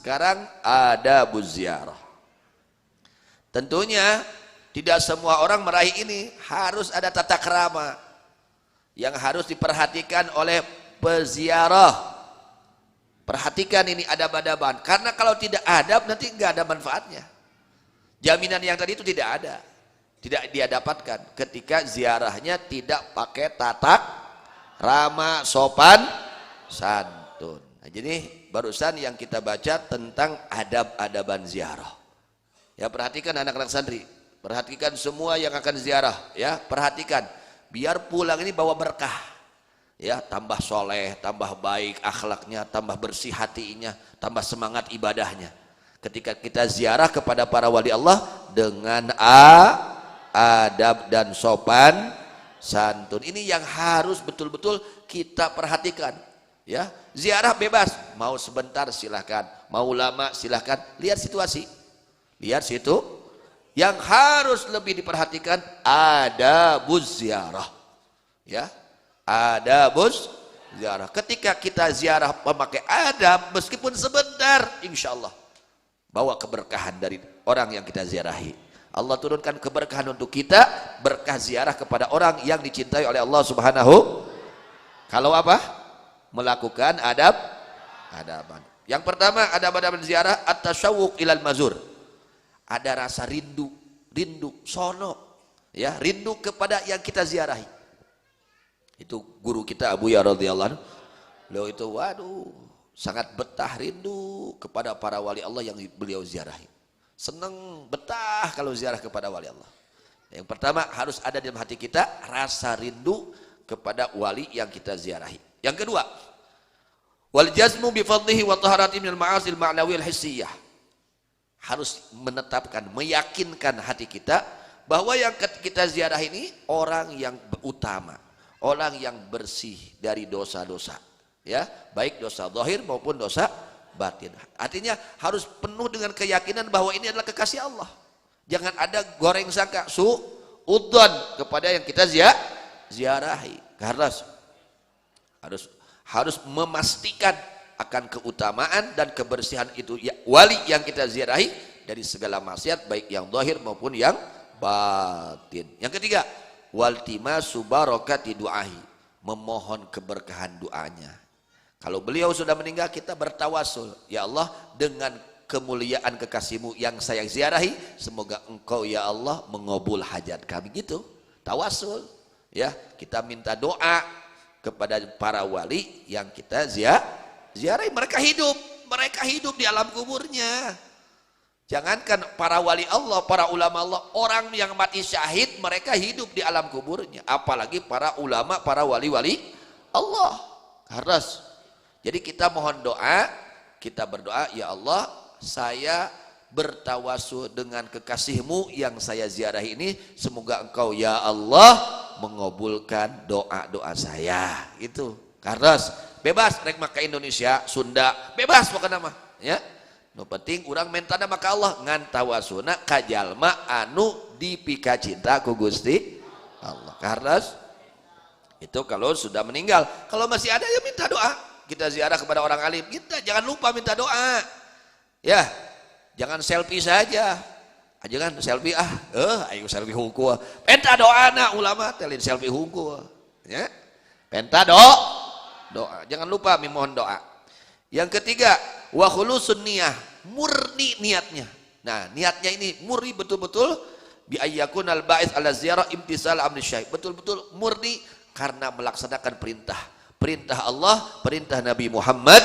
sekarang adabuz ziarah. Tentunya tidak semua orang meraih ini, harus ada tata krama yang harus diperhatikan oleh peziarah. Perhatikan ini adab-adaban, karena kalau tidak adab nanti nggak ada manfaatnya. Jaminan yang tadi itu tidak ada, tidak dia dapatkan ketika ziarahnya tidak pakai tata krama, sopan santun. Nah, jadi barusan yang kita baca tentang adab-adaban ziarah. Ya, perhatikan anak-anak santri, perhatikan semua yang akan ziarah, ya, perhatikan biar pulang ini bawa berkah. Ya, tambah soleh, tambah baik akhlaknya, tambah bersih hatinya, tambah semangat ibadahnya. Ketika kita ziarah kepada para wali Allah dengan adab dan sopan santun, ini yang harus betul-betul kita perhatikan. Ya, ziarah bebas, mau sebentar silahkan, mau lama silahkan, lihat situasi, lihat situ. Yang harus lebih diperhatikan adabuz ziarah. Ya, adabuz ziarah. Ketika kita ziarah memakai adab, meskipun sebentar, insya Allah bawa keberkahan dari orang yang kita ziarahi. Allah turunkan keberkahan untuk kita, berkah ziarah kepada orang yang dicintai oleh Allah Subhanahu. Kalau apa? Melakukan adaban. Yang pertama adab-adaban ziarah at-tasyawuq ilal mazur. Ada rasa rindu sono, ya, rindu kepada yang kita ziarahi. Itu guru kita Abu Ya radhiyallahu anhu, beliau itu waduh sangat betah rindu kepada para wali Allah yang beliau ziarahi. Senang betah kalau ziarah kepada wali Allah. Yang pertama harus ada dalam hati kita rasa rindu kepada wali yang kita ziarahi. Yang kedua, wal jazmu bi fadlihi wa taharati minal ma'asil ma'nawiyal hissiyah. Harus menetapkan, meyakinkan hati kita bahwa yang kita ziarah ini orang yang utama, orang yang bersih dari dosa-dosa, ya, baik dosa zahir maupun dosa batin. Artinya harus penuh dengan keyakinan bahwa ini adalah kekasih Allah. Jangan ada goreng sangka suudzon kepada yang kita ziarahi. Harus memastikan akan keutamaan dan kebersihan itu ya, wali yang kita ziarahi dari segala maksiat baik yang zahir maupun yang batin. Yang ketiga, waltimasu barakati du'ahi, memohon keberkahan doanya. Kalau beliau sudah meninggal, kita bertawasul, ya Allah, dengan kemuliaan kekasihmu yang saya ziarahi, semoga engkau ya Allah mengabul hajat kami. Gitu tawasul, ya, kita minta doa kepada para wali yang kita ziarahi. Mereka hidup di alam kuburnya. Jangankan para wali Allah, para ulama Allah, orang yang mati syahid mereka hidup di alam kuburnya, apalagi para ulama, para wali-wali Allah. Harus. Jadi kita mohon doa, kita berdoa, ya Allah, saya bertawasul dengan kekasihmu yang saya ziarahi ini, semoga engkau ya Allah mengabulkan doa-doa saya. Itu harus. Bebas rek maka Indonesia, Sunda, bebas pokoknya mah, ya. Nu penting urang minta maka Allah ngan tawasuna ka jalma anu dipika cinta ku Gusti Allah. Karena itu kalau sudah meninggal. Kalau masih ada ya minta doa. Kita ziarah kepada orang alim, kita jangan lupa minta doa. Ya, jangan selfie saja. Jangan selfie ayo selfie hungkul. Penta doana ulama telin selfie hungkul. Ya. Penta doa. Jangan lupa memohon doa. Yang ketiga, wa khulusun niyah, murni niatnya. Nah, niatnya ini murni betul-betul bi ayyakunal ba'its ala ziyarah imtisal amri syai'. Betul-betul murni karena melaksanakan perintah Allah, perintah Nabi Muhammad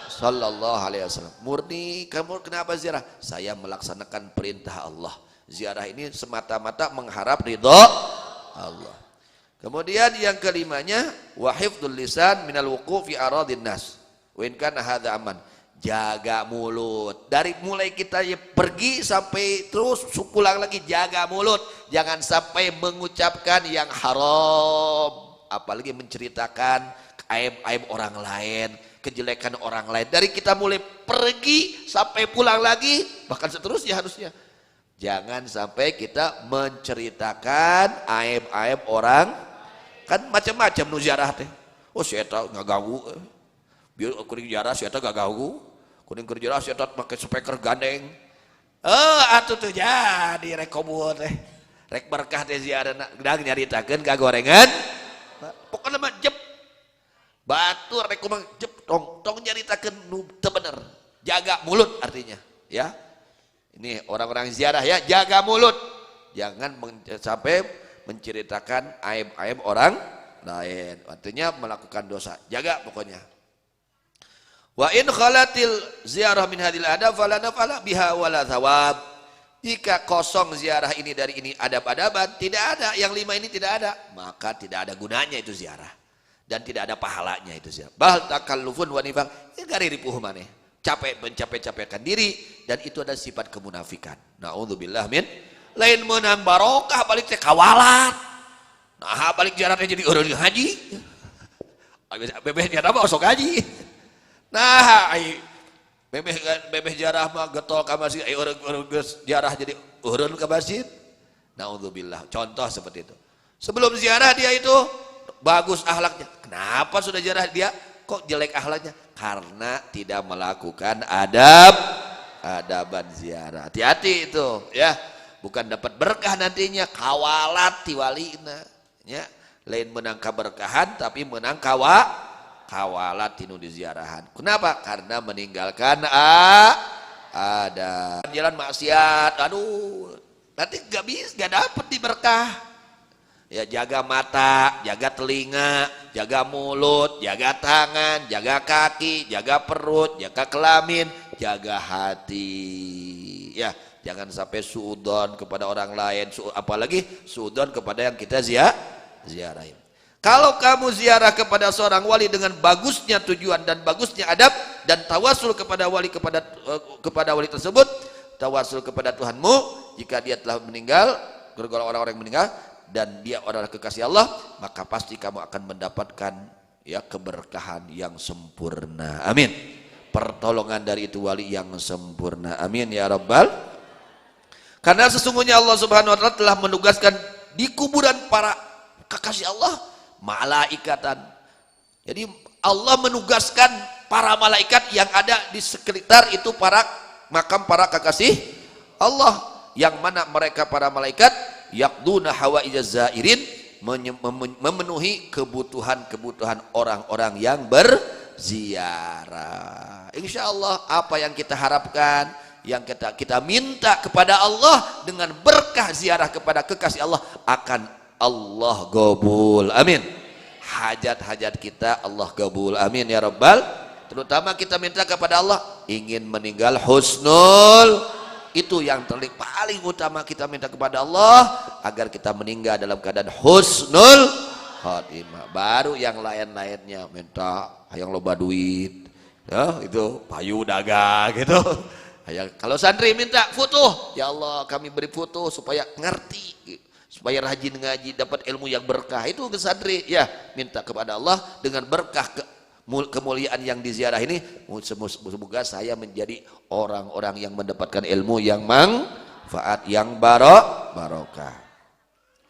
sallallahu alaihi wasallam. Murni, kamu kenapa ziarah? Saya melaksanakan perintah Allah. Ziarah ini semata-mata mengharap ridha Allah. Kemudian yang kelimanya wa hifdzul lisan minal wuquf fi aradin nas. Wa in kana hadza aman. Jaga mulut. Dari mulai kita pergi sampai terus pulang lagi, jaga mulut. Jangan sampai mengucapkan yang haram, apalagi menceritakan aib-aib orang lain, kejelekan orang lain. Dari kita mulai pergi sampai pulang lagi, bahkan seterusnya harusnya. Jangan sampai kita menceritakan aib-aib orang. Kan macam-macam nu ziarah teh. Oh, saya tahu enggak ganggu. Biar aku ziarah saya tahu enggak ganggu. kuning keur jelas eta make speaker gandeng. Atuh tuh jadi rek kobuh teh. Rek berkah teh ziarahna gedag nyaritakeun kagorengan. Pokona mah jep. Batur rek kumaha jep tong nyaritakeun nu teu bener. Jaga mulut artinya, ya. Ini orang-orang ziarah ya, jaga mulut. Jangan sampai menceritakan aib-aib orang lain. Artinya melakukan dosa. Jaga pokoknya. Wa in khalatil ziarah min hadil adab fala nafala biha wala thawab. Jika kosong ziarah ini dari ini adab-adaban, tidak ada, yang 5 ini tidak ada, maka tidak ada gunanya itu ziarah dan tidak ada pahalanya itu ziarah. Bal takallufun wa nifaq, gari ripuh maneh. Capek mencapek-capekkan diri dan itu ada sifat kemunafikan. Nauzubillah min. Lain meunang barokah balik teh kawalat. Nah, balik ziarah teh jadi urang haji. Bebeh nyata mah osok haji. Nah, bebeh jarah mah getol ka masjid, urang jarah jadi urun ka masjid. Nauzubillah. Contoh seperti itu. Sebelum ziarah dia itu bagus akhlaknya. Kenapa sudah ziarah dia kok jelek akhlaknya? Karena tidak melakukan adaban ziarah. Hati-hati itu, ya. Bukan dapat berkah nantinya, kawalat ti walina, ya. Lain menang kaberkahan tapi menang kawalat tinu di ziarahan. Kenapa? Karena meninggalkan ada jalan maksiat. Aduh, nanti gak dapat di berkah. Ya, jaga mata, jaga telinga, jaga mulut, jaga tangan, jaga kaki, jaga perut, jaga kelamin, jaga hati. Ya, jangan sampai suudon kepada orang lain, apalagi suudon kepada yang kita ziarahin. Kalau kamu ziarah kepada seorang wali dengan bagusnya tujuan dan bagusnya adab dan tawasul kepada wali kepada wali tersebut, tawasul kepada Tuhanmu jika dia telah meninggal, gara-gara orang-orang yang meninggal dan dia adalah kekasih Allah, maka pasti kamu akan mendapatkan ya keberkahan yang sempurna. Amin. Pertolongan dari itu wali yang sempurna. Amin ya rabbal. Karena sesungguhnya Allah Subhanahu wa taala telah menugaskan di kuburan para kekasih Allah malaikatan. Jadi Allah menugaskan para malaikat yang ada di sekitar itu para makam para kekasih Allah, yang mana mereka para malaikat yaqduna hawaijaz zairin, memenuhi kebutuhan-kebutuhan orang-orang yang berziarah. Insyaallah apa yang kita harapkan, yang kita minta kepada Allah dengan berkah ziarah kepada kekasih Allah akan Allah gabul. Amin. Hajat-hajat kita Allah gabul. Amin ya rabbal. Terutama kita minta kepada Allah ingin meninggal husnul. Itu yang paling utama kita minta kepada Allah agar kita meninggal dalam keadaan husnul khatimah. Baru yang lain-lainnya minta yang loba duit. Ya, itu payu dagang gitu. Kalau santri minta foto, ya Allah kami beri foto supaya ngerti, supaya rajin ngaji, dapat ilmu yang berkah. Itu ke santri, ya minta kepada Allah dengan berkah kemuliaan yang diziarah ini. Semoga saya menjadi orang-orang yang mendapatkan ilmu yang manfaat, yang barokah.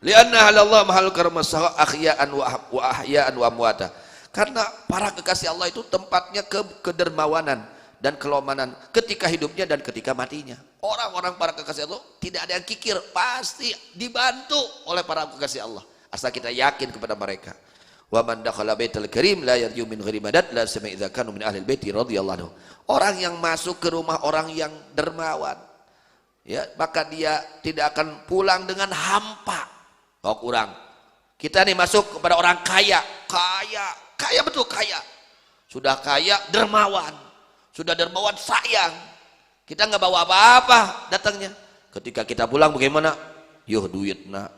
Lianna halallah mahal karmasaha ahya'an wa ahya'an wa amwata. Karena para kekasih Allah itu tempatnya kedermawanan dan kelomanan ketika hidupnya dan ketika matinya. Orang-orang para kekasih Allah tidak ada yang kikir, pasti dibantu oleh para kekasih Allah asal kita yakin kepada mereka. Wa man dakhala baital karim la yarju min ghairi madad la sama idza kanu min ahli baiti radhiyallahu anhu. Orang yang masuk ke rumah orang yang dermawan, ya, maka dia tidak akan pulang dengan hampa. Kok kurang. Kita nih masuk kepada orang kaya betul, kaya. Sudah kaya dermawan. Sudah dermawan sayang, kita nggak bawa apa-apa datangnya. Ketika kita pulang bagaimana? Yuh duit nak,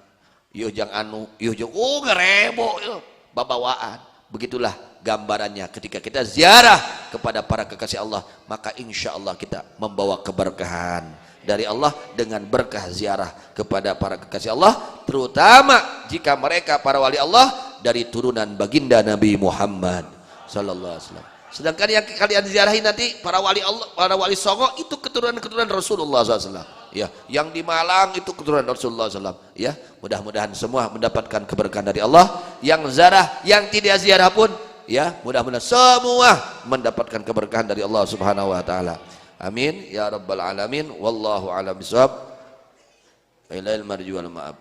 yuh jang anu, yuh jang ngerebo, babawaan. Begitulah gambarannya ketika kita ziarah kepada para kekasih Allah, maka insya Allah kita membawa keberkahan dari Allah dengan berkah ziarah kepada para kekasih Allah, terutama jika mereka para wali Allah dari turunan baginda Nabi Muhammad sallallahu alaihi wasallam. Sedangkan yang kalian ziarahi nanti para wali Allah, para wali songo itu keturunan-keturunan Rasulullah SAW. Ya, yang di Malang itu keturunan Rasulullah SAW. Ya, mudah-mudahan semua mendapatkan keberkahan dari Allah. Yang ziarah, yang tidak ziarah pun ya, mudah-mudahan semua mendapatkan keberkahan dari Allah Subhanahu wa taala. Amin ya rabbal alamin. Wallahu a'lam bishawab. Ilaihil marji wal ma'ab.